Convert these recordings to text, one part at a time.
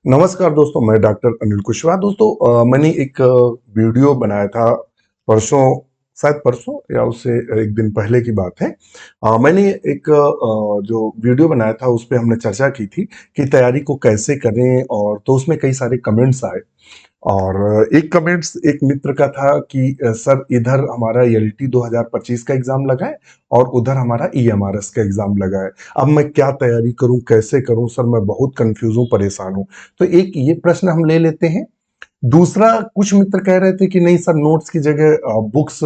नमस्कार दोस्तों, मैं डॉक्टर अनिल कुशवाहा। दोस्तों, मैंने एक वीडियो बनाया था परसों, शायद परसों या उससे एक दिन पहले की बात है। मैंने एक जो वीडियो बनाया था उस पे हमने चर्चा की थी कि तैयारी को कैसे करें, और तो उसमें कई सारे कमेंट्स आए। और एक कमेंट्स एक मित्र का था कि सर, इधर हमारा एलटी 2025 का एग्जाम लगा है और उधर हमारा ईएमआरएस का एग्जाम लगा है। अब मैं क्या तैयारी करूं, कैसे करूं सर, मैं बहुत कंफ्यूज हूं, परेशान हूं। तो एक ये प्रश्न हम ले लेते हैं। दूसरा, कुछ मित्र कह रहे थे कि नहीं सर, नोट्स की जगह बुक्स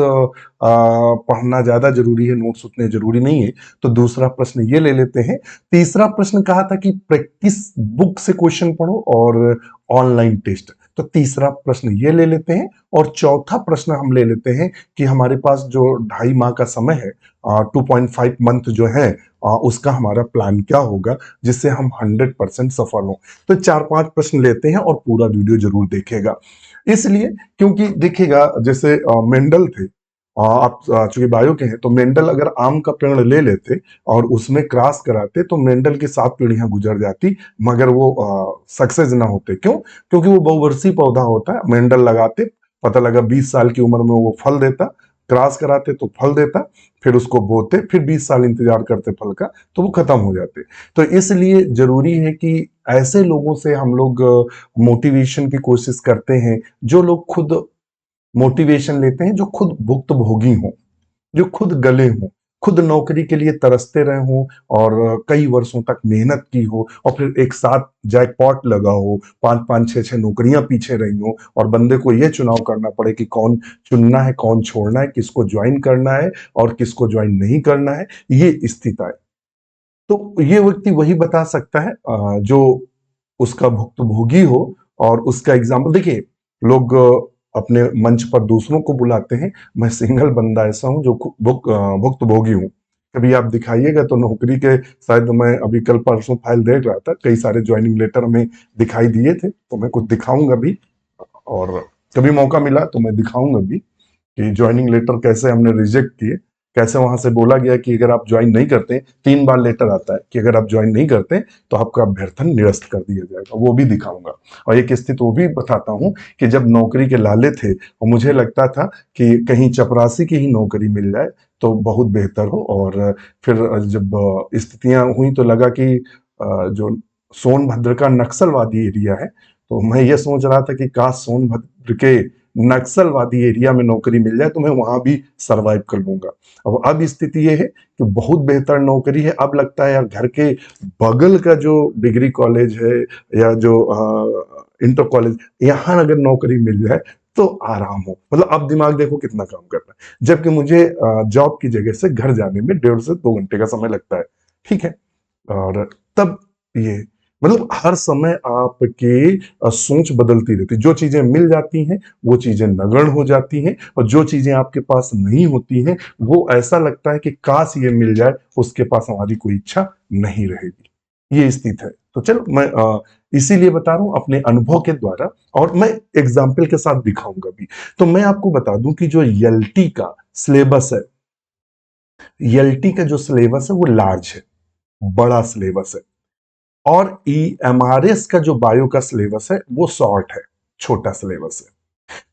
पढ़ना ज्यादा जरूरी है, नोट्स उतने जरूरी नहीं है। तो दूसरा प्रश्न ये ले लेते हैं। तीसरा प्रश्न कहा था कि प्रैक्टिस बुक से क्वेश्चन पढ़ो और ऑनलाइन टेस्ट। तो तीसरा प्रश्न ये ले लेते हैं। और चौथा प्रश्न हम ले लेते हैं कि हमारे पास जो 2.5 माह का समय है, 2.5 मंथ जो है, उसका हमारा प्लान क्या होगा जिससे हम 100% सफल हों। तो 4-5 प्रश्न लेते हैं और पूरा वीडियो जरूर देखेगा। इसलिए क्योंकि देखिएगा, जैसे मेंडल थे, आप चूंकि बायो के हैं, तो मेंडल अगर आम का पेड़ ले लेते और उसमें क्रॉस कराते तो मेंडल की 7 पीढ़ियां गुजर जाती, मगर वो सक्सेस ना होते। क्यों? क्योंकि वो बहुवर्षीय पौधा होता है। मेंडल लगाते, पता लगा 20 साल की उम्र में वो फल देता, क्रॉस कराते तो फल देता, फिर उसको बोते, फिर 20 साल इंतजार करते फल का, तो वो खत्म हो जाते। तो इसलिए जरूरी है कि ऐसे लोगों से हम लोग मोटिवेशन की कोशिश करते हैं, जो लोग खुद मोटिवेशन लेते हैं, जो खुद भुक्तभोगी हों, जो खुद गले हों, खुद नौकरी के लिए तरसते रहे हों और कई वर्षों तक मेहनत की हो, और फिर एक साथ जैकपॉट लगा हो, 5-5 6-6 नौकरियां पीछे रही हो, और बंदे को यह चुनाव करना पड़े कि कौन चुनना है, कौन छोड़ना है, किसको ज्वाइन करना है और किसको ज्वाइन नहीं करना है। ये स्थिति है। तो ये व्यक्ति वही बता सकता है जो उसका भुक्तभोगी हो। और उसका एग्जाम्पल देखिए, लोग अपने मंच पर दूसरों को बुलाते हैं। मैं सिंगल बंदा ऐसा हूं जो भुक्तभोगी हूं। कभी आप दिखाइएगा तो नौकरी के, शायद मैं अभी कल परसों फाइल देख रहा था, कई सारे ज्वाइनिंग लेटर में दिखाई दिए थे, तो मैं कुछ दिखाऊंगा भी। और कभी मौका मिला तो मैं दिखाऊंगा भी कि ज्वाइनिंग लेटर कैसे हमने रिजेक्ट किए, कैसे वहां से बोला गया कि अगर आप ज्वाइन नहीं करते, 3 बार लेटर आता है कि अगर आप ज्वाइन नहीं करते तो आपका अभ्यर्थन निरस्त कर दिया जाएगा, वो भी दिखाऊंगा। और एक स्थिति वो भी बताता हूं कि जब नौकरी के लाले थे और मुझे लगता था कि कहीं चपरासी की ही नौकरी मिल जाए तो बहुत बेहतर हो, और फिर जब स्थितियां हुई तो लगा कि जो सोनभद्र का नक्सलवादी एरिया है, तो मैं ये सोच रहा था कि काश सोनभद्र के नक्सलवादी एरिया में नौकरी मिल जाए तो मैं वहां भी सरवाइव कर लूंगा। अब स्थिति ये है कि बहुत बेहतर नौकरी है। अब लगता है यार, घर के बगल का जो डिग्री कॉलेज है या जो इंटर कॉलेज, यहाँ अगर नौकरी मिल जाए तो आराम हो। मतलब अब दिमाग देखो कितना काम कर रहा है, जबकि मुझे जॉब की जगह से घर जाने में 1.5 से 2 घंटे का समय लगता है। ठीक है। और तब ये, मतलब हर समय आपकी सोच बदलती रहती है। जो चीजें मिल जाती हैं वो चीजें नगण्य हो जाती हैं, और जो चीजें आपके पास नहीं होती हैं वो ऐसा लगता है कि काश ये मिल जाए, उसके पास हमारी कोई इच्छा नहीं रहेगी। ये स्थिति है। तो चलो, मैं इसीलिए बता रहा हूं अपने अनुभव के द्वारा, और मैं एग्जाम्पल के साथ दिखाऊंगा भी। तो मैं आपको बता दूं कि जो एलटी का सिलेबस है, एलटी का जो सिलेबस है वो लार्ज है, बड़ा सिलेबस है। और ईएमआरएस का जो बायो का सिलेबस है वो शॉर्ट है, छोटा सिलेबस है।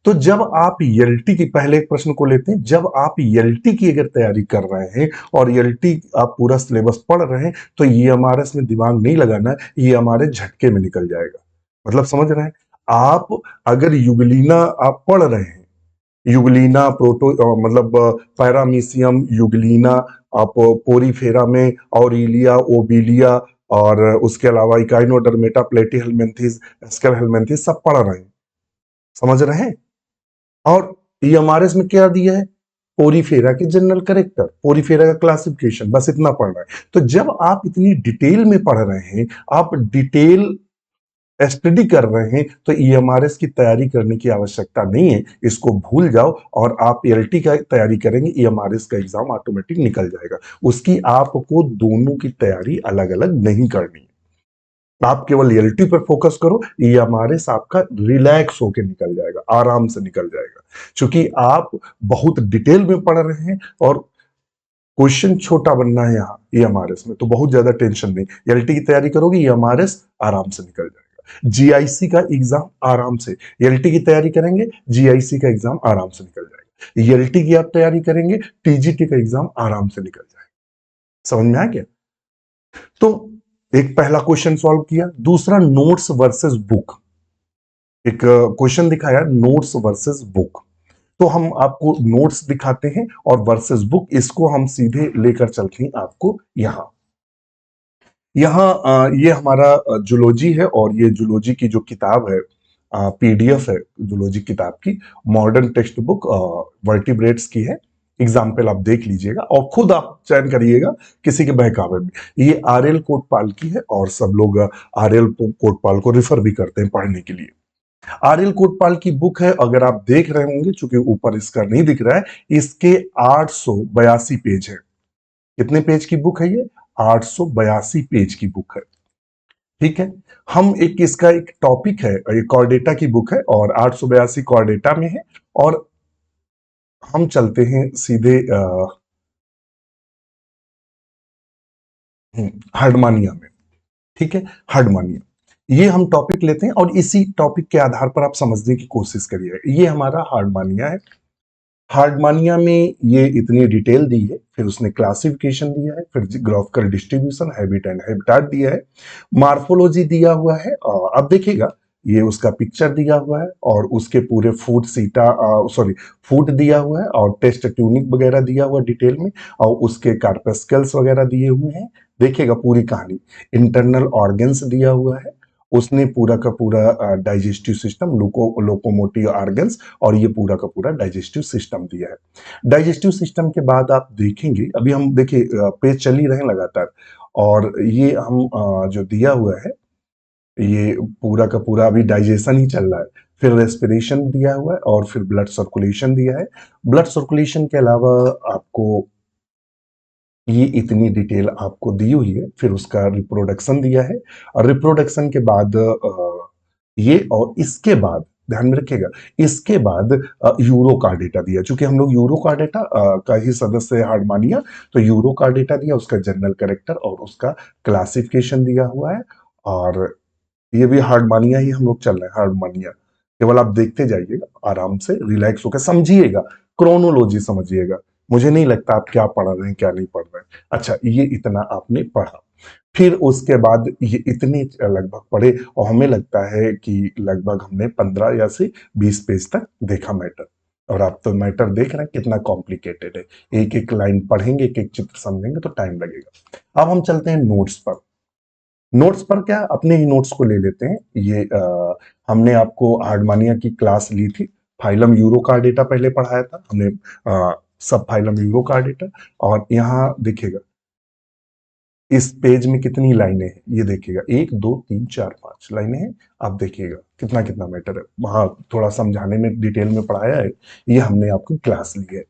तो जब आप एलटी की, पहले एक प्रश्न को लेते हैं, जब आप एलटी की अगर तैयारी कर रहे हैं और एलटी आप पूरा सिलेबस पढ़ रहे हैं, तो ईएमआरएस में दिमाग नहीं लगाना है, ईएमआरएस झटके में निकल जाएगा। मतलब समझ रहे हैं? आप अगर युगलीना आप पढ़ रहे हैं, युगलीना प्रोटो मतलब पैरामीशियम युगलीना, आप पोरीफेरा में ऑरिलिया ओबिलिया, और उसके अलावा इकाइनोडर्मेटा प्लेटीहेलमिन्थेस एस्केलहेलमिन्थेस सब पढ़ रहे हैं। समझ रहे हैं? और ईएमआरएस में क्या दिया है? पोरीफेरा के जनरल करेक्टर, पोरीफेरा का क्लासिफिकेशन, बस इतना पढ़ रहे हैं। तो जब आप इतनी डिटेल में पढ़ रहे हैं, आप डिटेल स्टडी कर रहे हैं, तो ईएमआरएस की तैयारी करने की आवश्यकता नहीं है, इसको भूल जाओ। और आप एलटी का तैयारी करेंगे, ईएमआरएस का एग्जाम ऑटोमेटिक निकल जाएगा। उसकी आपको दोनों की तैयारी अलग अलग नहीं करनी है। आप केवल एलटी पर फोकस करो, ईएमआरएस आपका रिलैक्स होकर निकल जाएगा, आराम से निकल जाएगा। क्योंकि आप बहुत डिटेल में पढ़ रहे हैं और क्वेश्चन छोटा बनना है यहाँ ईएमआरएस में, तो बहुत ज्यादा टेंशन नहीं। एलटी की तैयारी करोगे, ईएमआरएस आराम से निकल जाएगा। जाएगा। जीआईसी का एग्जाम आराम से, एलटी की तैयारी करेंगे, जीआईसी का एग्जाम आराम से निकल जाएगा। एलटी की आप तैयारी करेंगे, टीजीटी का एग्जाम आराम से निकल जाएगा। समझ में आ गया? तो एक पहला क्वेश्चन सॉल्व किया। दूसरा, नोट्स वर्सेस बुक। एक क्वेश्चन दिखाया, नोट्स वर्सेस बुक। तो हम आपको नोट्स दिखाते हैं और वर्सेस बुक, इसको हम सीधे लेकर चलते हैं आपको यहां। ये हमारा जूलॉजी है और ये जूलॉजी की जो किताब है, पीडीएफ है जूलॉजी किताब की, मॉडर्न टेक्स्ट बुक वर्टिब्रेट्स की है। एग्जाम्पल आप देख लीजिएगा और खुद आप चयन करिएगा किसी के बहकावे में। ये आरएल कोटपाल की है और सब लोग आरएल कोटपाल को रिफर भी करते हैं पढ़ने के लिए। आरएल कोटपाल की बुक है, अगर आप देख रहे होंगे, चूंकि ऊपर इसका नहीं दिख रहा है, इसके 882 पेज है। कितने पेज की बुक है ये? 882 पेज की बुक है। ठीक है। हम इसका एक टॉपिक है, ये कॉर्डेटा की बुक है और 882 कॉर्डेटा में है। और हम चलते हैं सीधे हार्डमानिया में। ठीक है, हार्डमानिया, ये हम टॉपिक लेते हैं और इसी टॉपिक के आधार पर आप समझने की कोशिश करिए। ये हमारा हार्डमानिया है। हार्डमानिया में ये इतनी डिटेल दी है, फिर उसने क्लासिफिकेशन दिया है, फिर graphical distribution, habit and habitat दिया है, मार्फोलॉजी दिया हुआ है। अब देखिएगा, ये उसका पिक्चर दिया हुआ है और उसके पूरे फूड सीटा सॉरी फूड दिया हुआ है और टेस्ट ट्यूनिक वगैरह दिया हुआ डिटेल में, और उसके कार्पेस्कल्स वगैरह दिए हुए हैं। देखिएगा पूरी कहानी, इंटरनल ऑर्गन्स दिया हुआ है, उसने पूरा का पूरा डाइजेस्टिव सिस्टम, लोकोमोटिव ऑर्गन्स, और ये पूरा का पूरा डाइजेस्टिव सिस्टम दिया है। डाइजेस्टिव सिस्टम के बाद आप देखेंगे, अभी हम देखिए पेज चल ही रहे लगातार, और ये हम जो दिया हुआ है, ये पूरा का पूरा अभी डाइजेशन ही चल रहा है। फिर रेस्पिरेशन दिया हुआ है और फिर ब्लड सर्कुलेशन दिया है। ब्लड सर्कुलेशन के अलावा आपको ये इतनी डिटेल आपको दी हुई है। फिर उसका रिप्रोडक्शन दिया है और रिप्रोडक्शन के बाद ये, और इसके बाद ध्यान में रखिएगा, इसके बाद यूरो का डेटा दिया। चूंकि हम लोग यूरो का डेटा का ही सदस्य है हार्डमानिया, तो यूरो का डेटा दिया, उसका जनरल कैरेक्टर और उसका क्लासिफिकेशन दिया हुआ है। और ये भी हार्डमानिया ही हम लोग चल रहे हैं, हार्डमानिया। केवल आप देखते जाइएगा, आराम से रिलैक्स होकर समझिएगा, क्रोनोलॉजी समझिएगा। मुझे नहीं लगता आप क्या पढ़ रहे हैं क्या नहीं पढ़ रहे हैं। अच्छा, ये इतना आपने पढ़ा, फिर उसके बाद ये इतने लगभग पढ़े, और हमें लगता है कि लगभग हमने 15 या से 20 पेज तक देखा मैटर। और आप तो मैटर देख रहे हैं कितना कॉम्प्लिकेटेड है। एक एक लाइन पढ़ेंगे, एक एक चित्र समझेंगे तो टाइम लगेगा। अब हम चलते हैं नोट्स पर। नोट्स पर क्या, अपने ही नोट्स को ले लेते हैं। ये हमने आपको हार्डमानिया की क्लास ली थी, फाइलम यूरो का डेटा पहले पढ़ाया था हमने, सब फाइलम यूरो का डेटा। और यहाँ देखिएगा इस पेज में कितनी लाइनें हैं, ये देखिएगा 1 2 3 4 5 लाइनें हैं। आप देखिएगा कितना कितना मैटर है, वहां थोड़ा समझाने में डिटेल में पढ़ाया है, ये हमने आपको क्लास ली है।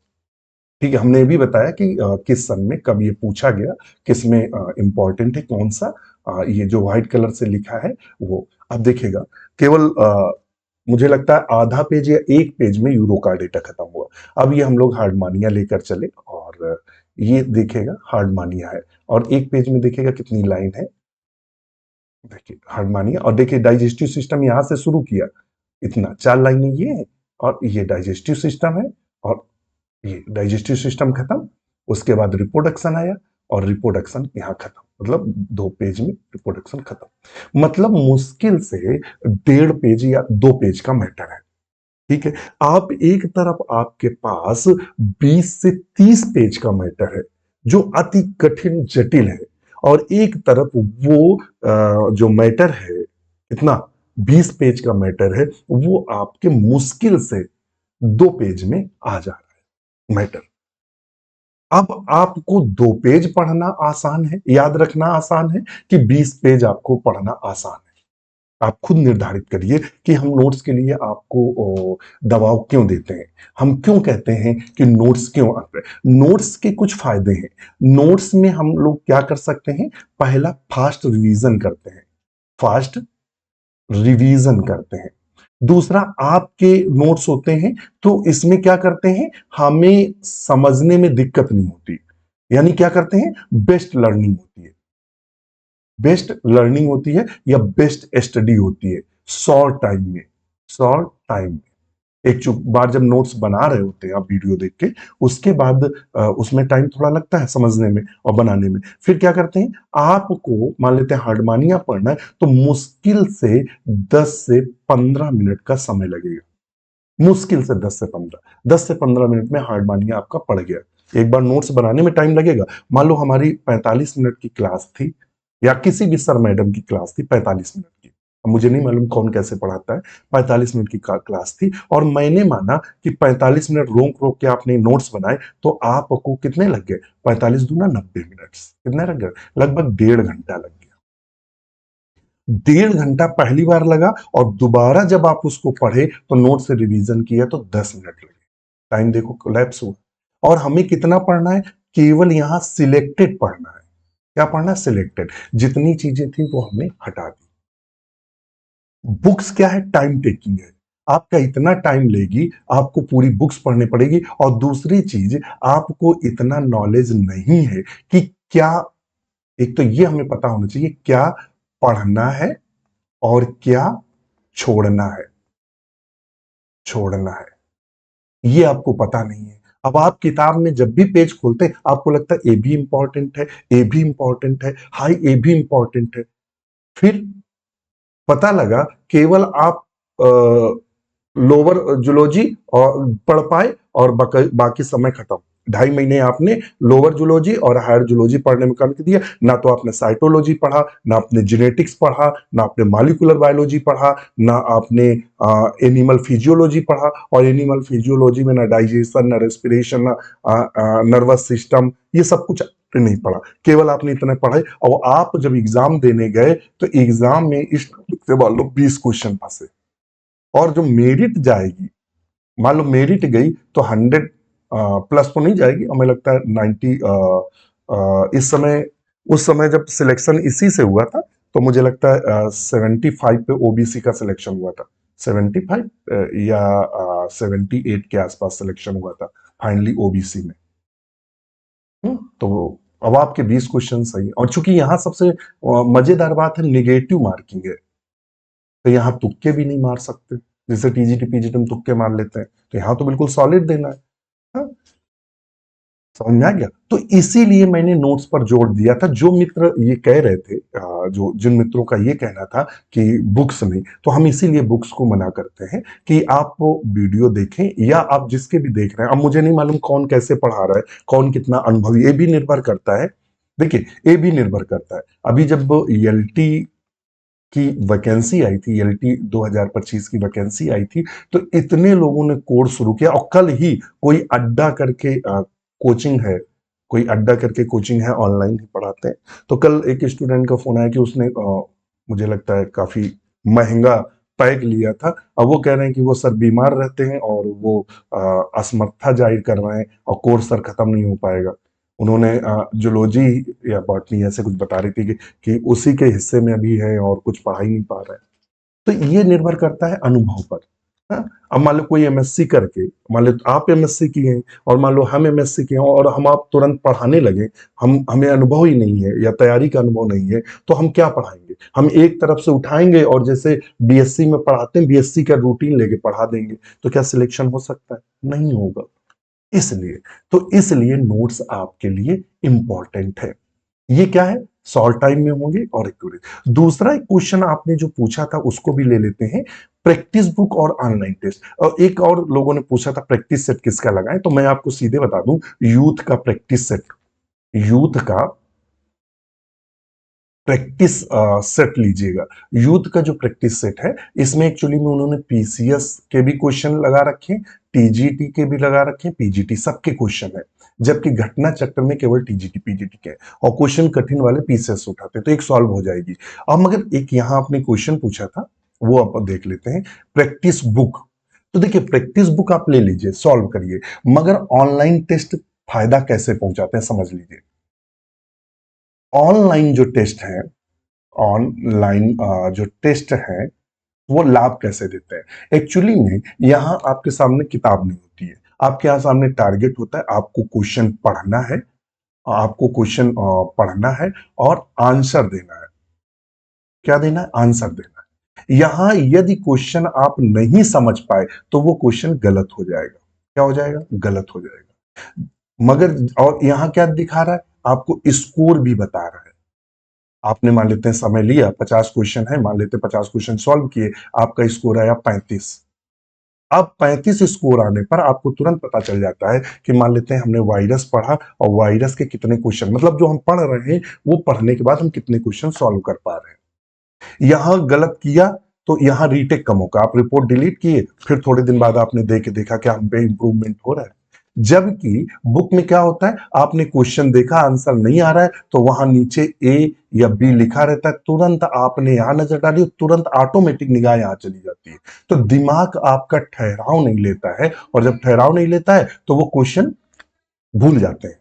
ठीक है, हमने ये भी बताया कि किस सन में कब ये पूछा गया, किस में इंपॉर्टेंट है, कौन सा ये जो व्हाइट कलर से लिखा है वो। अब देखिएगा केवल मुझे लगता है आधा पेज या एक पेज में यूरो का डेटा खत्म हुआ। अब ये हम लोग हार्डमानिया लेकर चले और ये देखेगा हार्डमानिया है, और एक पेज में देखिएगा कितनी लाइन है। देखिए हार्डमानिया, और देखिए डाइजेस्टिव सिस्टम यहां से शुरू किया, इतना 4 लाइनें ये है, और ये डाइजेस्टिव सिस्टम है, और ये डाइजेस्टिव सिस्टम खत्म, उसके बाद रिप्रोडक्शन आया, और रिप्रोडक्शन यहाँ खत्म। मतलब 2 पेज में रिप्रोडक्शन खत्म। मतलब मुश्किल से 1.5 पेज या 2 पेज का मैटर है। ठीक है, आप एक तरफ आपके पास 20 से 30 पेज का मैटर है जो अति कठिन जटिल है, और एक तरफ वो जो मैटर है, इतना 20 पेज का मैटर है, वो आपके मुश्किल से 2 पेज में आ जा रहा है मैटर। अब आपको 2 पेज पढ़ना आसान है, याद रखना आसान है, कि 20 पेज आपको पढ़ना आसान है? आप खुद निर्धारित करिए कि हम नोट्स के लिए आपको दबाव क्यों देते हैं, हम क्यों कहते हैं कि नोट्स क्यों आते हैं। नोट्स के कुछ फायदे हैं। नोट्स में हम लोग क्या कर सकते हैं, पहला फास्ट रिवीजन करते हैं, फास्ट रिवीजन करते हैं। दूसरा, आपके नोट्स होते हैं तो इसमें क्या करते हैं, हमें समझने में दिक्कत नहीं होती, यानी क्या करते हैं, बेस्ट लर्निंग होती है। बेस्ट लर्निंग होती है या बेस्ट स्टडी होती है? शॉर्ट टाइम में, शॉर्ट टाइम में। एक चुप बार जब नोट्स बना रहे होते हैं आप वीडियो देख के, उसके बाद उसमें टाइम थोड़ा लगता है समझने में और बनाने में। फिर क्या करते हैं, आपको मान लेते हैं हार्डमानिया पढ़ना है तो मुश्किल से 10 से 15 मिनट का समय लगेगा, मुश्किल से 10 से 15 मिनट में हार्डमानिया आपका पड़ गया। एक बार नोट्स बनाने में टाइम लगेगा। मान लो हमारी 45 मिनट की क्लास थी या किसी भी सर मैडम की क्लास थी 45 मिनट की, अब मुझे नहीं मालूम कौन कैसे पढ़ाता है, 45 मिनट की क्लास थी और मैंने माना कि 45 मिनट रोक रोक के आपने नोट्स बनाए तो आपको कितने लग गए, 45 दूना 90 मिनट, कितने लग गए, लगभग 1.5 घंटा लग गया। 1.5 घंटा पहली बार लगा और दोबारा जब आप उसको पढ़े तो नोट से रिवीजन किया तो 10 मिनट लगे। टाइम देखो कोलैप्स हुआ। और हमें कितना पढ़ना है, केवल यहां सिलेक्टेड पढ़ना है। क्या पढ़ना है, सिलेक्टेड। जितनी चीजें थी वो हमने हटा दी। बुक्स क्या है, टाइम टेकिंग है। आपका इतना टाइम लेगी, आपको पूरी बुक्स पढ़नी पड़ेगी। और दूसरी चीज, आपको इतना नॉलेज नहीं है कि क्या, एक तो ये हमें पता होना चाहिए क्या पढ़ना है और क्या छोड़ना है, छोड़ना है ये आपको पता नहीं है। अब आप किताब में जब भी पेज खोलते हैं आपको लगता है ए भी इंपॉर्टेंट है, ए भी इंपॉर्टेंट है, हाई ए भी इंपॉर्टेंट है। फिर पता लगा केवल आप लोअर जूलॉजी और पढ़ पाए और बाकी समय खत्म। 2.5 महीने आपने लोअर जूलॉजी और हायर जूलॉजी पढ़ने में कर दिया। ना तो आपने साइटोलॉजी पढ़ा, ना आपने जेनेटिक्स पढ़ा, ना आपने मॉलिक्यूलर बायोलॉजी पढ़ा, ना आपने एनिमल फिजियोलॉजी पढ़ा। और एनिमल फिजियोलॉजी में ना डाइजेशन, ना रेस्पिरेशन, ना नर्वस सिस्टम, ये सब कुछ नहीं पढ़ा। केवल आपने इतने पढ़े और आप जब एग्जाम देने गए तो एग्जाम में इस से मान लो 20 क्वेश्चन फंसे। और जो मेरिट जाएगी, मान लो मेरिट गई तो 100 प्लस तो नहीं जाएगी, हमें लगता है 90। इस समय, उस समय जब सिलेक्शन इसी से हुआ था तो मुझे लगता है 75 पे ओबीसी का सिलेक्शन हुआ था। 75 या 78 के आसपास सिलेक्शन हुआ था फाइनली ओबीसी में। तो अब आपके 20 क्वेश्चन सही, और चूंकि यहाँ सबसे मजेदार बात है निगेटिव मार्किंग है, तो यहाँ तुक्के भी नहीं मार सकते। जैसे टीजीटी पीजीटी में तुक्के मार लेते हैं, तो यहाँ तो बिल्कुल सॉलिड देना है। हाँ, समझ में आ गया। तो इसीलिए मैंने नोट्स पर जोर दिया था। जो मित्र ये कह रहे थे, जो जिन मित्रों का ये कहना था कि बुक्स नहीं, तो हम इसीलिए बुक्स को मना करते हैं कि आप वो वीडियो देखें या आप जिसके भी देख रहे हैं। अब मुझे नहीं मालूम कौन कैसे पढ़ा रहा है, कौन कितना अनुभवी, ये भी निर्भर करता है। देखिए, ये भी निर्भर करता है। अभी जब एलटी की वैकेंसी आई थी, एलटी 2025 की वैकेंसी आई थी, तो इतने लोगों ने कोर्स शुरू किया। और कल ही कोई अड्डा करके कोचिंग है, कोई अड्डा करके कोचिंग है, ऑनलाइन ही पढ़ाते हैं। तो कल एक स्टूडेंट का फोन आया कि उसने मुझे लगता है काफी महंगा पैक लिया था। अब वो कह रहे हैं कि वो सर बीमार रहते हैं और वो असमर्था जाहिर कर रहे हैं और कोर्स सर खत्म नहीं हो पाएगा। उन्होंने जूलॉजी या बॉटनी ऐसे कुछ बता रही थी कि उसी के हिस्से में अभी है और कुछ पढ़ा ही नहीं पा रहा है। तो ये निर्भर करता है अनुभव पर। हाँ? अब मान लो कोई एमएससी करके, मान लो आप एमएससी किए हैं और मान लो हम एमएससी किए हैं और हम आप तुरंत पढ़ाने लगे, हमें अनुभव ही नहीं है या तैयारी का अनुभव नहीं है, तो हम क्या पढ़ाएंगे? हम एक तरफ से उठाएंगे और जैसे बीएससी में पढ़ाते हैं बीएससी का रूटीन लेके पढ़ा देंगे, तो क्या सिलेक्शन हो सकता है? नहीं होगा। इसलिए, तो इसलिए नोट्स आपके लिए इंपॉर्टेंट है। ये क्या है, शॉर्ट टाइम में होंगे और एक्यूरेट। दूसरा एक क्वेश्चन आपने जो पूछा था उसको भी ले लेते हैं, प्रैक्टिस बुक और ऑनलाइन टेस्ट। और एक और लोगों ने पूछा था प्रैक्टिस सेट किसका लगाएं, तो मैं आपको सीधे बता दूं, यूथ का प्रैक्टिस सेट, यूथ का प्रैक्टिस सेट लीजिएगा। यूथ का जो प्रैक्टिस सेट है, इसमें एक्चुअली में उन्होंने पीसीएस के भी क्वेश्चन लगा रखे, टीजीटी के भी लगा रखे, पीजीटी सबके क्वेश्चन है। जबकि घटना चक्र में केवल टीजीटी पीजीटी के हैं और क्वेश्चन कठिन वाले पीसीएस उठाते हैं, तो एक सॉल्व हो जाएगी। अब मगर एक यहां आपने क्वेश्चन पूछा था, वो आप देख लेते हैं, प्रैक्टिस बुक। तो देखिए, प्रैक्टिस बुक आप ले लीजिए, सॉल्व करिए, मगर ऑनलाइन टेस्ट फायदा कैसे पहुंचाते हैं समझ लीजिए। ऑनलाइन जो टेस्ट है, ऑनलाइन जो टेस्ट है, वो लाभ कैसे देते हैं? एक्चुअली में यहां आपके सामने किताब नहीं होती है, आपके यहां सामने टारगेट होता है, आपको क्वेश्चन पढ़ना है, आपको क्वेश्चन पढ़ना है और आंसर देना है। क्या देना है? आंसर देना है। यहां यदि क्वेश्चन आप नहीं समझ पाए तो वो क्वेश्चन गलत हो जाएगा। क्या हो जाएगा? गलत हो जाएगा। मगर और यहां क्या दिखा रहा है? आपको स्कोर भी बता रहा है। आपने मान लेते हैं समय लिया, 50 क्वेश्चन है, मान लेते हैं 50 क्वेश्चन सॉल्व किए, आपका स्कोर आया 35। अब 35 स्कोर आने पर आपको तुरंत पता चल जाता है कि मान लेते हैं हमने वायरस पढ़ा और वायरस के कितने क्वेश्चन, मतलब जो हम पढ़ रहे हैं वो पढ़ने के बाद हम कितने क्वेश्चन सॉल्व कर पा रहे हैं। यहां गलत किया तो यहां रीटेक कम होगा। आप रिपोर्ट डिलीट किए, फिर थोड़े दिन बाद आपने देखा कि हम पे इंप्रूवमेंट हो रहा है। जबकि बुक में क्या होता है, आपने क्वेश्चन देखा, आंसर नहीं आ रहा है तो वहां नीचे ए या बी लिखा रहता है, तुरंत आपने यहां नजर डाली, तुरंत ऑटोमेटिक निगाह यहां चली जाती है। तो दिमाग आपका ठहराव नहीं लेता है, और जब ठहराव नहीं लेता है तो वो क्वेश्चन भूल जाते हैं।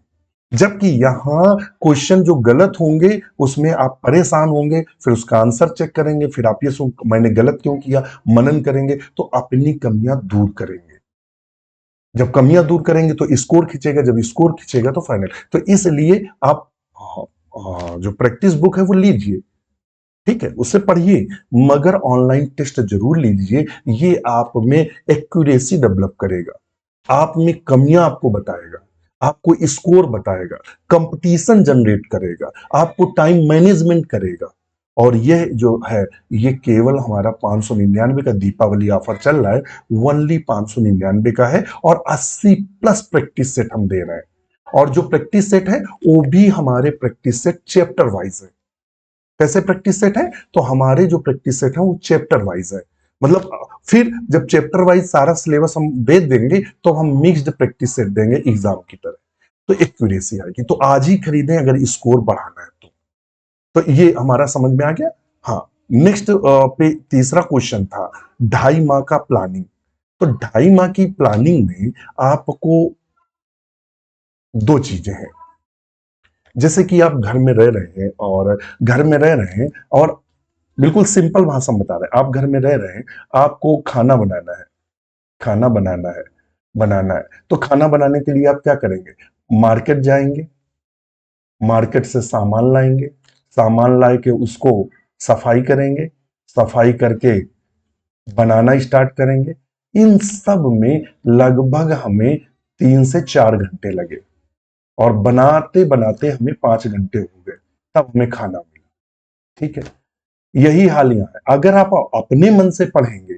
जबकि यहां क्वेश्चन जो गलत होंगे उसमें आप परेशान होंगे, फिर उसका आंसर चेक करेंगे, फिर आप ये सुन मैंने गलत क्यों किया, मनन करेंगे तो अपनी कमियां दूर करेंगे। जब कमियां दूर करेंगे तो स्कोर खींचेगा, जब स्कोर खींचेगा तो फाइनल। तो इसलिए आप जो प्रैक्टिस बुक है वो लीजिए, ठीक है, उससे पढ़िए, मगर ऑनलाइन टेस्ट जरूर लीजिए। ये आप में एक्यूरेसी डेवलप करेगा, आप में कमियां आपको बताएगा, आपको स्कोर बताएगा, कंपटीशन जनरेट करेगा, आपको टाइम मैनेजमेंट करेगा। और यह जो है, ये केवल हमारा 599 का दीपावली ऑफर चल रहा है, ओनली 599 का है, और 80 प्लस प्रैक्टिस सेट हम दे रहे हैं। और जो प्रैक्टिस सेट है वो भी हमारे प्रैक्टिस सेट चैप्टर वाइज है। कैसे प्रैक्टिस सेट है? तो हमारे जो प्रैक्टिस सेट है वो चैप्टर वाइज है। मतलब फिर जब चैप्टर वाइज सारा सिलेबस हम दे देंगे तो हम मिक्स्ड प्रैक्टिस सेट देंगे एग्जाम की तरह, तो एक्यूरेसी आएगी। तो आज ही खरीदें अगर स्कोर बढ़ाना है तो ये हमारा समझ में आ गया। हाँ, नेक्स्ट पे तीसरा क्वेश्चन था 2.5 माह का प्लानिंग। तो 2.5 माह की प्लानिंग में आपको दो चीजें हैं। जैसे कि आप घर में रह रहे हैं, और घर में रह रहे हैं और बिल्कुल सिंपल भाषा में बता रहे हैं, आप घर में रह रहे हैं, आपको खाना बनाना है, खाना बनाना है, बनाना है। तो खाना बनाने के लिए आप क्या करेंगे? मार्केट जाएंगे, मार्केट से सामान लाएंगे, सामान ला के उसको सफाई करेंगे, सफाई करके बनाना स्टार्ट करेंगे। इन सब में लगभग हमें 3 से 4 घंटे लगे, और बनाते बनाते हमें 5 घंटे हो गए, तब हमें खाना मिला। ठीक है, यही हाल यहाँ है। अगर आप अपने मन से पढ़ेंगे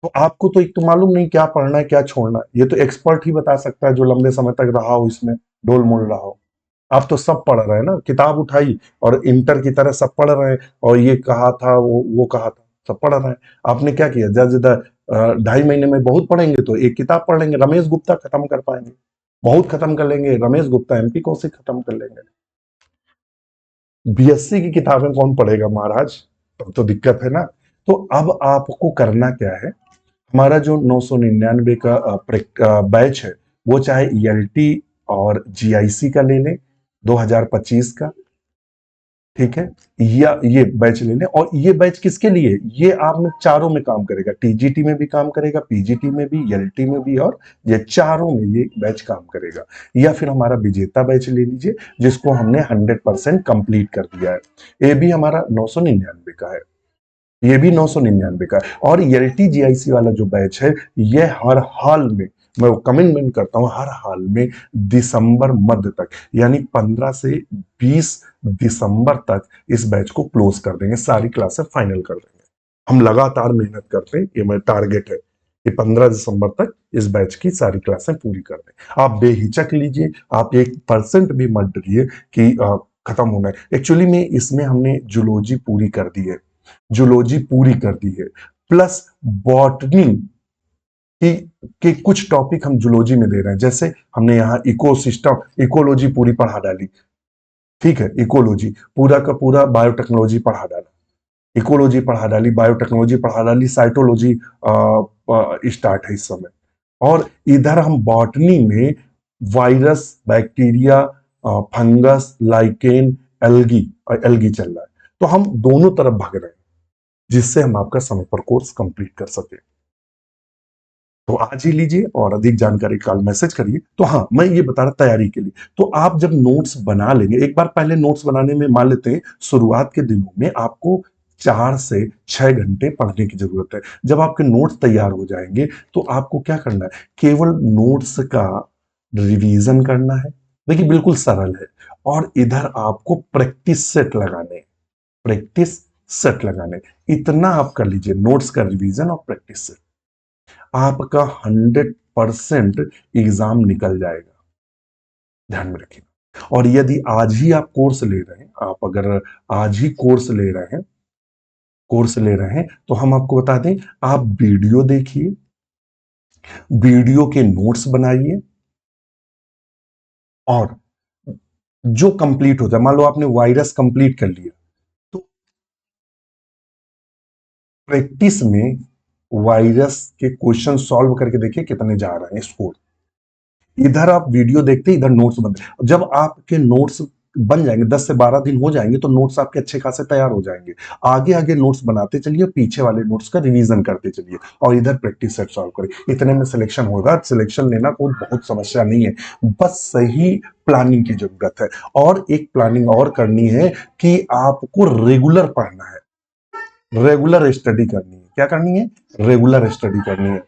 तो आपको तो एक तो मालूम नहीं क्या पढ़ना है क्या छोड़ना है, ये तो एक्सपर्ट ही बता सकता है जो लंबे समय तक रहा हो, इसमें डोल मोल रहा हो। आप तो सब पढ़ रहे हैं ना, किताब उठाई और इंटर की तरह सब पढ़ रहे हैं, और ये कहा था वो कहा था, सब पढ़ रहे हैं। आपने क्या किया, ज्यादा से ज्यादा 2.5 महीने में बहुत पढ़ेंगे तो एक किताब पढ़ लेंगे, रमेश गुप्ता खत्म कर पाएंगे, बहुत खत्म कर लेंगे, रमेश गुप्ता, एमपी कौशिक खत्म कर लेंगे। बीएससी की किताबें कौन पढ़ेगा महाराज, तब तो दिक्कत है ना। तो अब आपको करना क्या है, हमारा जो 999 का बैच है, वो चाहे ईएलटी और जीआईसी का ले लें 2025 का, ठीक है, या ये बैच ले लें। और ये बैच किसके लिए? ये आप में चारों में काम करेगा, टीजीटी में भी काम करेगा, पीजीटी में भी, एलटी में भी, और ये चारों में ये बैच काम करेगा। या फिर हमारा विजेता बैच ले लीजिए, जिसको हमने 100% कंप्लीट कर दिया है, ये भी हमारा 999 का है, ये भी 999 का है। और एलटी जीआईसी वाला जो बैच है, ये हर हाल में, मैं कमिटमेंट करता हूं, हर हाल में दिसंबर मध्य तक, यानी 15 से 20 दिसंबर तक इस बैच को क्लोज कर देंगे, सारी क्लासें फाइनल कर देंगे। हम लगातार मेहनत करते हैं, ये मेरा टारगेट है कि 15 दिसंबर तक इस बैच की सारी क्लासें पूरी कर दें। आप बेहिचक लीजिए, आप 1% भी मत डरिए कि खत्म होना है। एक्चुअली में इसमें हमने जूलॉजी पूरी कर दी है, जूलॉजी पूरी कर दी है, प्लस बॉटनी की के कुछ टॉपिक हम जूलॉजी में दे रहे हैं। जैसे हमने यहाँ इकोसिस्टम, इकोलॉजी पूरी पढ़ा डाली, ठीक है, इकोलॉजी पूरा का पूरा, बायोटेक्नोलॉजी पढ़ा डाला, इकोलॉजी पढ़ा डाली, बायोटेक्नोलॉजी पढ़ा डाली, साइटोलॉजी स्टार्ट है इस समय। और इधर हम बॉटनी में virus, bacteria, fungus, lichen, algae, algae चल रहा है। तो हम दोनों तरफ भाग रहे हैं, जिससे हम आपका समय पर कोर्स कंप्लीट कर सके। तो आज ही लीजिए, और अधिक जानकारी कल मैसेज करिए। तो हाँ, मैं ये बता रहा तैयारी के लिए, तो आप जब नोट्स बना लेंगे, एक बार पहले नोट्स बनाने में मान लेते हैं शुरुआत के दिनों में आपको 4 से 6 घंटे पढ़ने की जरूरत है। जब आपके नोट्स तैयार हो जाएंगे तो आपको क्या करना है, केवल नोट्स का रिवीजन करना है। देखिए बिल्कुल सरल है। और इधर आपको प्रैक्टिस सेट लगाने हैं, प्रैक्टिस सेट लगाने, इतना आप कर लीजिए, नोट्स का रिवीजन और प्रैक्टिस सेट, आपका 100% एग्जाम निकल जाएगा। ध्यान में रखिए। और यदि आज ही आप कोर्स ले रहे हैं, आप अगर आज ही कोर्स ले रहे हैं तो हम आपको बता दें, आप वीडियो देखिए, वीडियो के नोट्स बनाइए, और जो कंप्लीट हो जाए, मान लो आपने वायरस कंप्लीट कर लिया, तो प्रैक्टिस में वायरस के क्वेश्चन सॉल्व करके देखिए कितने जा रहे हैं स्कोर। इधर आप वीडियो देखते, इधर नोट्स बनते, जब आपके नोट्स बन जाएंगे, 10 से 12 दिन हो जाएंगे, तो नोट्स आपके अच्छे खासे तैयार हो जाएंगे। आगे आगे नोट्स बनाते चलिए, पीछे वाले नोट्स का रिवीजन करते चलिए, और इधर प्रैक्टिस सेट सॉल्व करिए। इतने में सिलेक्शन होगा। सिलेक्शन लेना कोई बहुत समस्या नहीं है, बस सही प्लानिंग की जरूरत है। और एक प्लानिंग और करनी है कि आपको रेगुलर पढ़ना है, रेगुलर स्टडी करनी है। क्या करनी है? रेगुलर स्टडी करनी है।